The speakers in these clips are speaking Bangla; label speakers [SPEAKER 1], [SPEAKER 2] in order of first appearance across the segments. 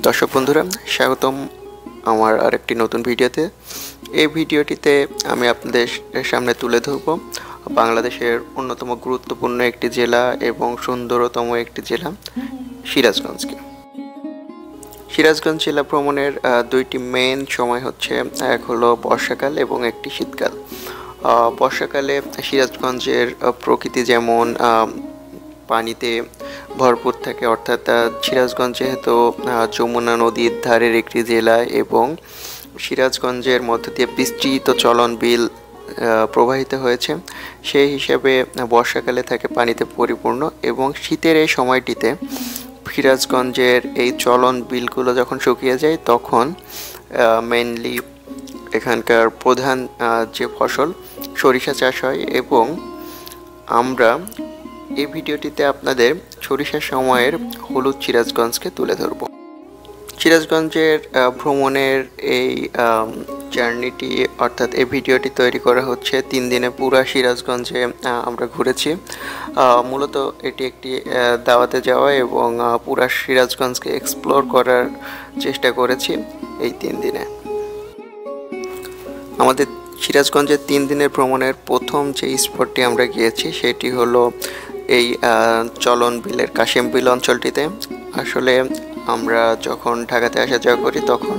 [SPEAKER 1] দর্শক বন্ধুরা, স্বাগতম আমার আরেকটি নতুন ভিডিওতে। এই ভিডিওটিতে আমি আপনাদের সামনে তুলে ধরব বাংলাদেশের অন্যতম গুরুত্বপূর্ণ একটি জেলা এবং সুন্দরতম একটি জেলা সিরাজগঞ্জকে। সিরাজগঞ্জ জেলা ভ্রমণের দুইটি মেইন সময় হচ্ছে, এক হলো বর্ষাকাল এবং একটি শীতকাল। বর্ষাকালে সিরাজগঞ্জের প্রকৃতি যেমন পানিতে ভরপুর থাকে, অর্থাৎ সিরাজগঞ্জ যেহেতু যমুনা নদীর ধারের একটি জেলা এবং সিরাজগঞ্জের মধ্য দিয়ে বিস্তৃত চলন বিল প্রবাহিত হয়েছে, সেই হিসাবে বর্ষাকালে থাকে পানিতে পরিপূর্ণ এবং শীতের এই সময়টিতে সিরাজগঞ্জের এই চলন বিলগুলো যখন শুকিয়ে যায় তখন মেইনলি এখানকার প্রধান যে ফসল সরিষা চাষ হয় এবং আমরা এই ভিডিওটিতে আপনাদের সরিষার সময়ের হলুদ সিরাজগঞ্জকে তুলে ধরব। সিরাজগঞ্জের ভ্রমণের এই জার্নিটি অর্থাৎ এই ভিডিওটি তৈরি করা হচ্ছে 3 দিনে পুরা সিরাজগঞ্জে আমরা ঘুরেছি। মূলত এটি একটি দাওয়াতে যাওয়া এবং পুরা সিরাজগঞ্জকে এক্সপ্লোর করার চেষ্টা করেছি এই 3 দিনে। আমাদের সিরাজগঞ্জের 3 দিনের ভ্রমণের প্রথম যে স্পটটি আমরা গিয়েছি সেটি হলো এই চলন বিলের কাশেম বিল অঞ্চলটিতে। আসলে আমরা যখন ঢাকাতে আসা যাওয়া করি তখন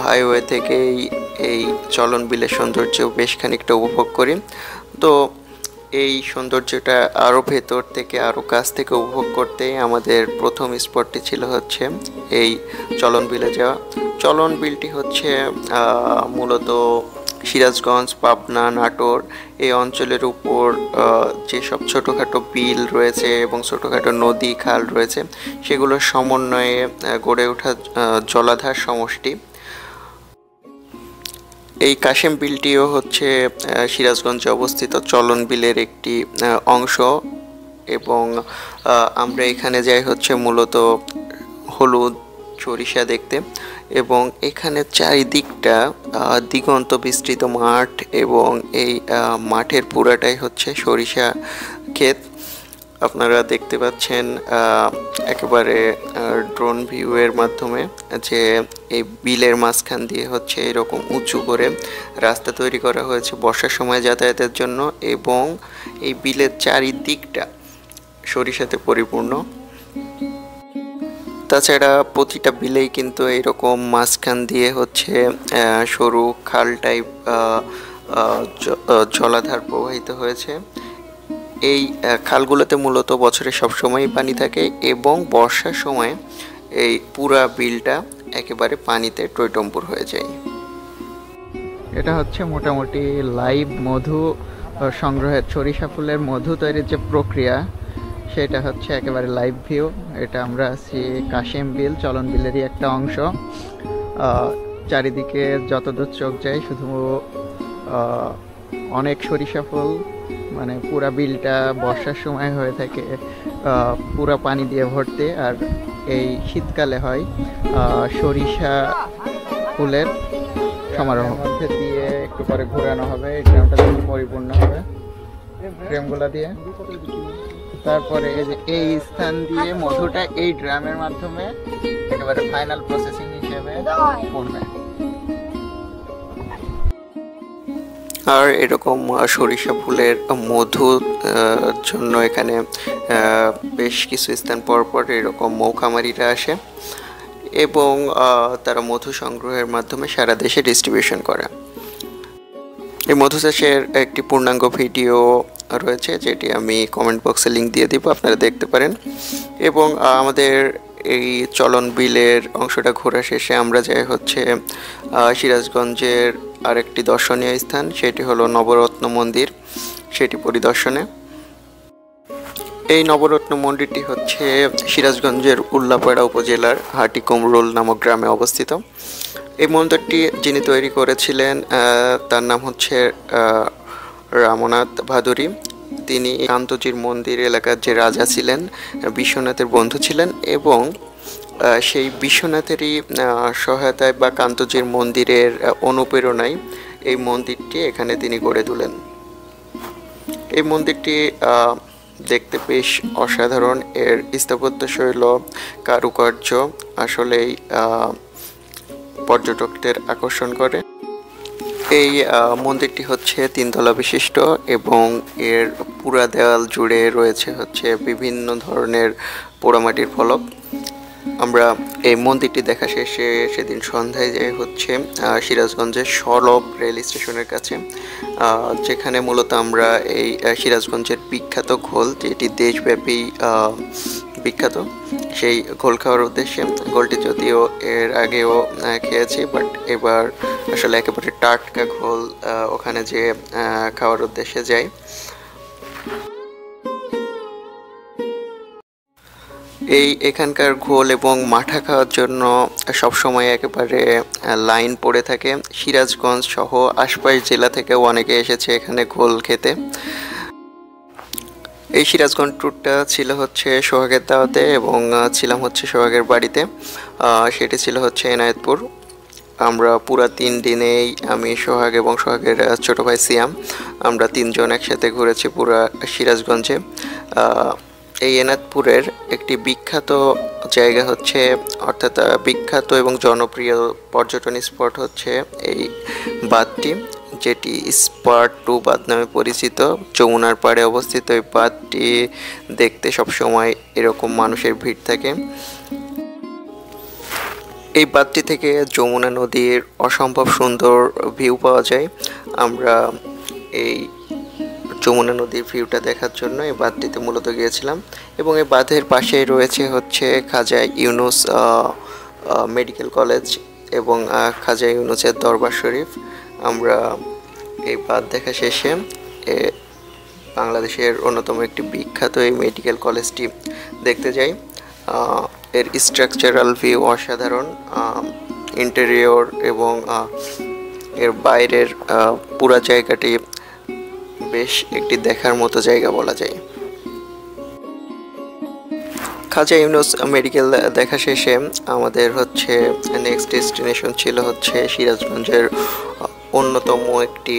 [SPEAKER 1] হাইওয়ে থেকে এই চলন বিলের সৌন্দর্য বেশ খানিকটা উপভোগ করি। তো এই সৌন্দর্যটা আরও ভেতর থেকে আরও কাছ থেকে উপভোগ করতে আমাদের প্রথম স্পটটি ছিল হচ্ছে এই চলন বিলে যাওয়া। চলন বিলটি হচ্ছে মূলত সিরাজগঞ্জ, পাবনা, নাটোর এই অঞ্চলের উপর যেসব ছোটোখাটো বিল রয়েছে এবং ছোটোখাটো নদী খাল রয়েছে সেগুলোর সমন্বয়ে গড়ে ওঠা জলাধার সমষ্টি। এই কাশেম বিলটিও হচ্ছে সিরাজগঞ্জে অবস্থিত চলন বিলের একটি অংশ এবং আমরা এখানে যাই হচ্ছে মূলত হলুদ সরিষা দেখতে এবং এখানে চারিদিকটা দিগন্ত বিস্তৃত মাঠ এবং এই মাঠের পুরাটাই হচ্ছে সরিষা ক্ষেত। আপনারা দেখতে পাচ্ছেন একেবারে ড্রোন ভিউয়ের মাধ্যমে যে এই বিলের মাঝখান দিয়ে হচ্ছে এরকম উঁচু করে রাস্তা তৈরি করা হয়েছে বর্ষার সময় যাতায়াতের জন্য এবং এই বিলের চারিদিকটা সরিষাতে পরিপূর্ণ। তাছাড়া প্রতিটা বিলেই কিন্তু এইরকম মাঝখান দিয়ে হচ্ছে সরু খাল টাইপ জলাধার প্রবাহিত হয়েছে। এই খালগুলোতে মূলত বছরে সবসময়ই পানি থাকে এবং বর্ষার সময় এই পুরা বিলটা একেবারে পানিতে টইটম্বুর হয়ে যায়। এটা হচ্ছে মোটামুটি লাইভ মধু সংগ্রহের, সরিষা ফুলের মধু তৈরির যে প্রক্রিয়া সেটা হচ্ছে একেবারে লাইভ ভিউ। এটা আমরা আছি কাশেম বিল, চলন বিলেরই একটা অংশ। চারিদিকে যতদূর চোখ যায় শুধু অনেক সরিষা ফুল, মানে পুরা বিলটা বর্ষার সময় হয়ে থাকে পুরা পানি দিয়ে ভর্তি, আর এই শীতকালে হয় সরিষা ফুলের সমারোহ। মধ্যে দিয়ে একটু পরে ঘোরানো হবে, এই ড্রামটা যখন পরিপূর্ণ হবে ফ্রেমগুলো দিয়ে, তারপরে এই স্থান দিয়ে মধুটা এই ড্রামের মাধ্যমে একেবারে ফাইনাল প্রসেসিং হিসেবে পড়বে। আর এরকম সরিষা ফুলের মধুর জন্য এখানে বেশ কিছু স্থান পর পর এরকম মৌখামারিরা আসে এবং তারা মধু সংগ্রহের মাধ্যমে সারা দেশে ডিস্ট্রিবিউশন করে। এই মধু চাষের একটি পূর্ণাঙ্গ ভিডিও রয়েছে যেটি আমি কমেন্ট বক্সে লিঙ্ক দিয়ে দিব, আপনারা দেখতে পারেন। এবং আমাদের এই চলন বিলের অংশটা ঘোরা শেষে আমরা যাই হচ্ছে সিরাজগঞ্জের আরেকটি দর্শনীয় স্থান, সেটি হলো নবরত্ন মন্দির, সেটি পরিদর্শনে। এই নবরত্ন মন্দিরটি হচ্ছে সিরাজগঞ্জের উল্লাপাড়া উপজেলার হাটিকুমরুল নামক গ্রামে অবস্থিত। এই মন্দিরটি যিনি তৈরি করেছিলেন তার নাম হচ্ছে রামনাথ ভাদুরী। তিনি কান্তজির মন্দির এলাকার যে রাজা ছিলেন, বিশ্বনাথের বন্ধু ছিলেন এবং সেই বিশ্বনাথেরই সহায়তায় বা কান্তজির মন্দিরের অনুপ্রেরণায় এই মন্দিরটি এখানে তিনি গড়ে তোলেন। এই মন্দিরটি দেখতে বেশ অসাধারণ। এর স্থাপত্যশৈল, কারুকার্য আসলেই পর্যটকদের আকর্ষণ করে। এই মন্দিরটি হচ্ছে 3 তলা বিশিষ্ট এবং এর পুরা দেওয়াল জুড়ে রয়েছে হচ্ছে বিভিন্ন ধরনের পোড়ামাটির ফলক। আমরা এই মন্দিরটি দেখা শেষে সেদিন সন্ধ্যায় যাই হচ্ছে সিরাজগঞ্জের সরব রেল স্টেশনের কাছে, যেখানে মূলত আমরা এই সিরাজগঞ্জের বিখ্যাত ঘোল, যেটি দেশব্যাপী বিখ্যাত, সেই ঘোল খাওয়ার উদ্দেশ্যে। ঘোলটি যদিও এর আগেও খেয়েছি, বাট এবার আসলে একেবারে টাটকা ঘোল ওখানে যে খাওয়ার উদ্দেশ্যে যাই। এখানকার ঘোল এবং মাঠা খাওয়ার জন্য সবসময় একেবারে লাইন পড়ে থাকে। সিরাজগঞ্জ সহ আশপাশ জেলা থেকেও অনেকে এসেছে এখানে ঘোল খেতে। এই সিরাজগঞ্জ ট্যুরটা ছিল হচ্ছে সোহাগের দাওয়াতে এবং ছিলাম হচ্ছে সোহাগের বাড়িতে। সেটি ছিল হচ্ছে এনায়েতপুর। আমরা পুরা 3 দিনেই আমি, সোহাগ এবং সোহাগের ছোট ভাই সিয়াম, আমরা 3 জন একসাথে ঘুরেছি পুরা সিরাজগঞ্জে। এই এনায়েতপুরের একটি বিখ্যাত জায়গা হচ্ছে, অর্থাৎ বিখ্যাত এবং জনপ্রিয় পর্যটন স্পট হচ্ছে এই বাঁধটি, যেটি স্পার 2 বাঁধ নামে পরিচিত। যমুনার পাড়ে অবস্থিত এই বাঁধটি দেখতে সবসময় এরকম মানুষের ভিড় থাকে। এই বাঁধটি থেকে যমুনা নদীর অসম্ভব সুন্দর ভিউ পাওয়া যায়। আমরা এই যমুনা নদীর ভিউটা দেখার জন্য এই বাঁধটিতে মূলত গিয়েছিলাম এবং এই বাঁধের পাশেই রয়েছে হচ্ছে খাজা ইউনুস মেডিকেল কলেজ এবং খাজা ইউনুসের দরবার শরীফ। আমরা এই বাঁধ দেখা শেষে বাংলাদেশের অন্যতম একটি বিখ্যাত এই মেডিকেল কলেজটি দেখতে যাই। এর স্ট্রাকচারাল ভিউ অসাধারণ, ইন্টেরিয়র এবং এর বাইরের পুরা জায়গাটি বেশ একটি দেখার মতো জায়গা বলা যায়। খাজা ইউনুস মেডিকেল দেখা শেষে আমাদের হচ্ছে নেক্সট ডেস্টিনেশন ছিল হচ্ছে সিরাজগঞ্জের অন্যতম একটি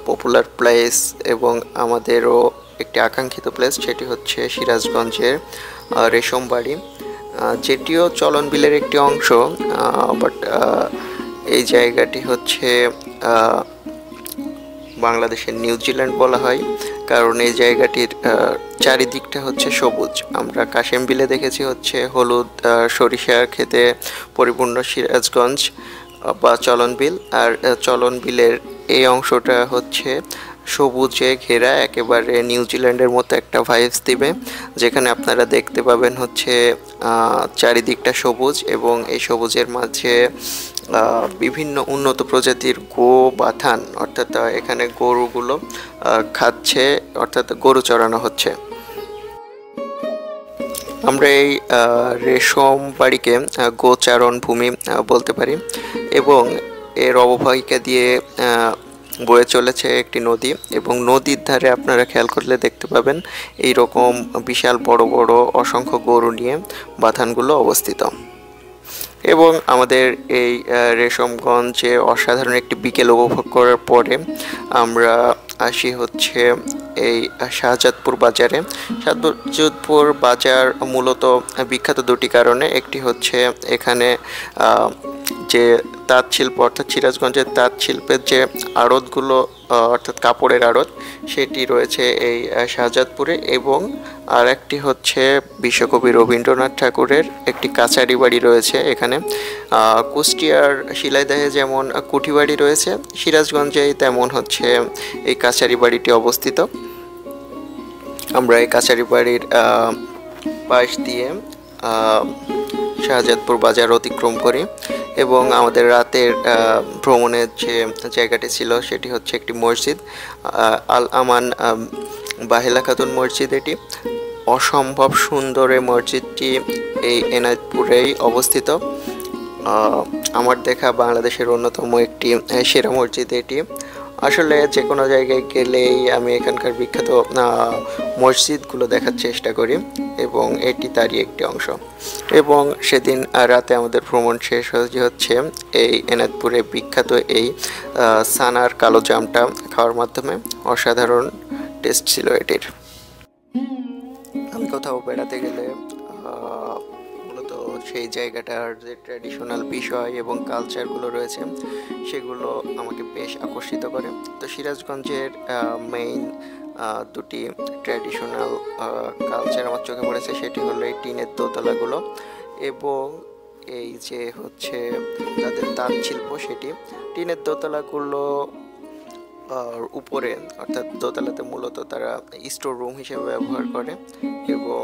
[SPEAKER 1] পপুলার প্লেস এবং আমাদেরও একটি আকাঙ্ক্ষিত প্লেস, সেটি হচ্ছে সিরাজগঞ্জের রেশম বাড়ি, যেটিও চলন বিলের একটি অংশ। বাট এই জায়গাটি হচ্ছে বাংলাদেশের নিউজিল্যান্ড বলা হয়, কারণ এই জায়গাটির চারিদিকটা হচ্ছে সবুজ। আমরা কাশেম বিলে দেখেছি হচ্ছে হলুদ সরিষা খেতে পরিপূর্ণ সিরাজগঞ্জ বা চলন বিল, আর চলন বিলের এই অংশটা হচ্ছে সবুজে ঘেরা, একেবারে নিউজিল্যান্ডের মতো একটা ভাইবস দিবে, যেখানে আপনারা দেখতে পাবেন হচ্ছে চারিদিকটা সবুজ এবং এই সবুজের মাঝে বিভিন্ন উন্নত প্রজাতির বাথান, অর্থাৎ এখানে গরুগুলো খাচ্ছে, অর্থাৎ গরু চড়ানো হচ্ছে। আমরা এই রেশম বাড়িকে গোচারণ ভূমি বলতে পারি এবং এর অববাহিকা দিয়ে বয়ে চলেছে একটি নদী এবং নদীর ধারে আপনারা খেয়াল করলে দেখতে পাবেন এই রকম বিশাল বড় বড় অসংখ্য গরু নিয়ে বাথানগুলো অবস্থিত। এবং আমাদের এই রেশমগঞ্জে অসাধারণ একটি বিকেল উপভোগ করার পরে আমরা আসি হচ্ছে এই শাহজাদপুর বাজারে। শাহজাদপুর বাজার মূলত বিখ্যাত দুটি কারণে, একটি হচ্ছে এখানে যে তাঁত শিল্প, অর্থাৎ সিরাজগঞ্জের তাঁত শিল্পের যে আড়তগুলো, অর্থাৎ কাপড়ের আড়ত, সেটি রয়েছে এই শাহজাদপুরে, এবং আর একটি হচ্ছে বিশ্বকবি রবীন্দ্রনাথ ঠাকুরের একটি কাছারি বাড়ি রয়েছে এখানে। কুষ্টিয়ার শিলাইদহে যেমন কুঠিবাড়ি রয়েছে, সিরাজগঞ্জেই তেমন হচ্ছে এই কাছারি বাড়িটি অবস্থিত। আমরা এই কাছারি বাড়ির পাশ দিয়ে শাহজাদপুর বাজার অতিক্রম করি এবং আমাদের রাতের ভ্রমণের যে জায়গাটি ছিল সেটি হচ্ছে একটি মসজিদ, আল আমান বাহেলা খাতুন মসজিদ। এটি অসম্ভব সুন্দর। এই মসজিদটি এই এনায়েতপুরেই অবস্থিত। আমার দেখা বাংলাদেশের অন্যতম একটি সেরা মসজিদ এটি। আসলে যে কোনো জায়গায় গেলেই আমি এখানকার বিখ্যাত মসজিদগুলো দেখার চেষ্টা করি এবং এটি তারই একটি অংশ। এবং সেদিন রাতে আমাদের ভ্রমণ শেষ হচ্ছে এই এনায়েতপুরে বিখ্যাত এই সানার কালো জামটা খাওয়ার মাধ্যমে। অসাধারণ টেস্ট ছিল এটির। কোথাও বেড়াতে গেলে মূলত সেই জায়গাটার যে ট্র্যাডিশনাল বিষয় এবং কালচারগুলো রয়েছে সেগুলো আমাকে বেশ আকর্ষিত করে। তো সিরাজগঞ্জের মেইন দুটি ট্র্যাডিশনাল কালচার আমার চোখে পড়েছে, সেটি হলো এই টিনের দোতলাগুলো এবং এই যে হচ্ছে তাদের তাঁত শিল্প। সেটি টিনের দোতলাগুলো উপরে অর্থাৎ দোতলাতে মূলত তারা স্টোর রুম হিসেবে ব্যবহার করে এবং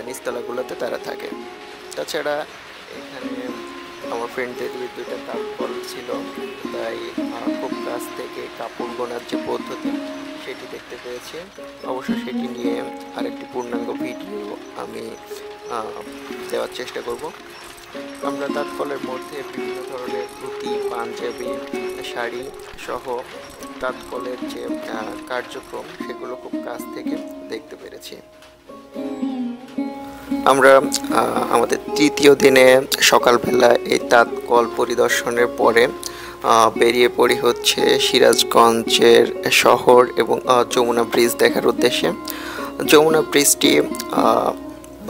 [SPEAKER 1] নিচতলাগুলোতে তারা থাকে। তাছাড়া এখানে আমার ফ্রেন্ডদের দুইটা তাঁত কল ছিল, তাই খুব কাছ থেকে কাপড় বোনার যে পদ্ধতি সেটি দেখতে পেয়েছি। অবশ্য সেটি নিয়ে আরেকটি পূর্ণাঙ্গ ভিডিও আমি দেওয়ার চেষ্টা করব। আমরা তাঁত কলের মধ্যে বিভিন্ন ধরনের ধুতি, পাঞ্জাবি, শাড়ি সহ তাঁত কলের যে কার্যক্রম সেগুলো খুব কাছ থেকে দেখতে পেরেছি। আমরা আমাদের তৃতীয় দিনে সকালবেলা এই তাঁত কল পরিদর্শনের পরে বেরিয়ে পড়ি হচ্ছে সিরাজগঞ্জের শহর এবং যমুনা ব্রিজ দেখার উদ্দেশ্যে। যমুনা ব্রিজটি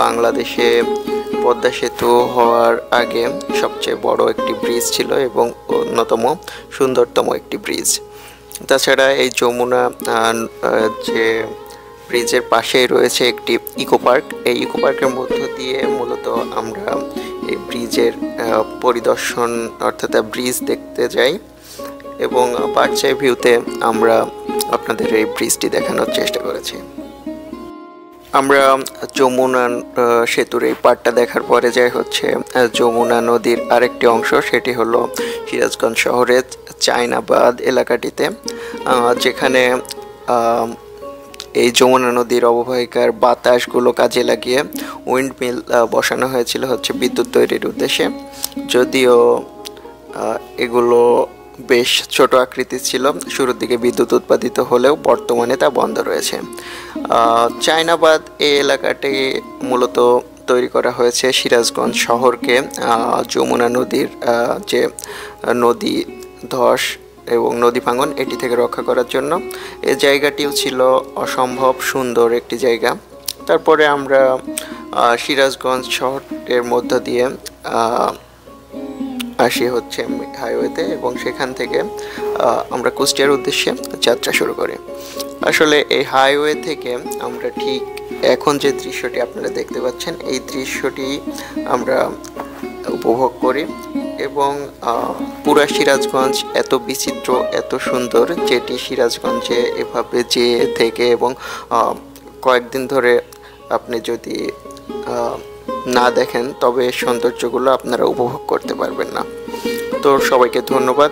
[SPEAKER 1] বাংলাদেশে পদ্মা সেতু হওয়ার আগে সবচেয়ে বড় একটি ব্রিজ ছিল এবং অন্যতম সুন্দরতম একটি ব্রিজ। তাছাড়া এই যমুনা যে ব্রিজের পাশেই রয়েছে একটি ইকো পার্ক। এই ইকো পার্কের মধ্য দিয়ে মূলত আমরা এই ব্রিজের পরিদর্শন অর্থাৎ ব্রিজ দেখতে যাই এবং বার্ডস আই ভিউতে আমরা আপনাদের এই ব্রিজটি দেখানোর চেষ্টা করেছি। আমরা যমুনা সেতুর এই পার্টটা দেখার পরে যাই হচ্ছে যমুনা নদীর আরেকটি অংশ, সেটি হলো সিরাজগঞ্জ শহরের চায়নাবাদ এলাকাটিতে, যেখানে এই যমুনা নদীর অববাহিকার বাতাসগুলো কাজে লাগিয়ে উইন্ড মিল বসানো হয়েছিল হচ্ছে বিদ্যুৎ তৈরির উদ্দেশ্যে। যদিও এগুলো বেশ ছোট আকৃতির ছিল, শুরুর দিকে বিদ্যুৎ উৎপাদিত হলেও বর্তমানে তা বন্ধ রয়েছে। চায়নাবাদ এই এলাকাটি মূলত তৈরি করা হয়েছে সিরাজগঞ্জ শহরকে যমুনা নদীর যে নদী ধস এবং নদী ভাঙন এটি থেকে রক্ষা করার জন্য। এই জায়গাটিও ছিল অসম্ভব সুন্দর একটি জায়গা। তারপরে আমরা সিরাজগঞ্জ শহরের মধ্য দিয়ে আসি হচ্ছে হাইওয়েতে এবং সেখান থেকে আমরা কুষ্টিয়ার উদ্দেশ্যে যাত্রা শুরু করি। আসলে এই হাইওয়ে থেকে আমরা ঠিক এখন যে দৃশ্যটি আপনারা দেখতে পাচ্ছেন এই দৃশ্যটি আমরা উপভোগ করি এবং পুরা সিরাজগঞ্জ এত বিচিত্র, এত সুন্দর, যেটি সিরাজগঞ্জে এভাবে যেয়ে থেকে এবং কয়েকদিন ধরে আপনি যদি না দেখেন তবে সৌন্দর্যগুলো আপনারা উপভোগ করতে পারবেন না। তো সবাইকে ধন্যবাদ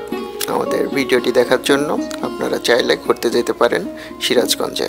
[SPEAKER 1] আমাদের ভিডিওটি দেখার জন্য। আপনারা চাইলে ঘুরতে যেতে পারেন সিরাজগঞ্জে।